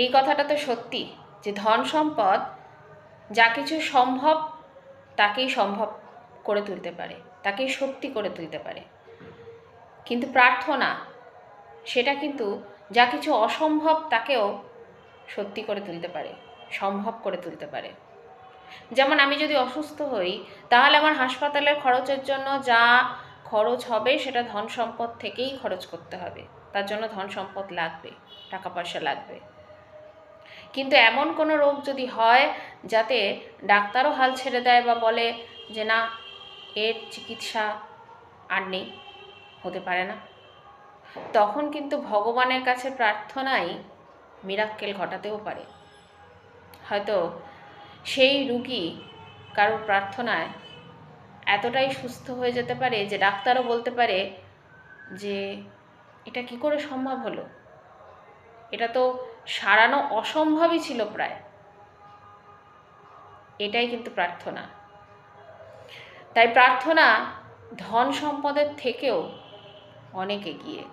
এই কথাটা তো সত্যি যে ধন সম্পদ যা কিছু সম্ভব তাকেই সম্ভব করে তুলতে পারে, তাকেই সত্যি করে তুলতে পারে। কিন্তু প্রার্থনা সেটা কিন্তু যা কিছু অসম্ভব তাকেও সত্যি করে তুলতে পারে, সম্ভব করে তুলতে পারে। যেমন আমি যদি অসুস্থ হই, তাহলে আমার হাসপাতালের খরচের জন্য যা খরচ হবে সেটা ধন সম্পদ থেকেই খরচ করতে হবে, তার জন্য ধন সম্পদ লাগবে, টাকা পয়সা লাগবে। কিন্তু এমন কোনো রোগ যদি হয় যাতে ডাক্তারও হাল ছেড়ে দেয় বা বলে যে না, এর চিকিৎসা আর নেই, হতে পারে না, তখন কিন্তু ভগবানের কাছে প্রার্থনাই মিরাক্কেল ঘটাতেও পারে। হয়তো সেই রুগী কারোর প্রার্থনায় এতটাই সুস্থ হয়ে যেতে পারে যে ডাক্তারও বলতে পারে যে এটা কি করে সম্ভব হলো, এটা তো সারানো অসম্ভবই ছিল প্রায়। এটাই কিন্তু প্রার্থনা। তাই প্রার্থনা ধন সম্পদের থেকেও অনেক এগিয়ে।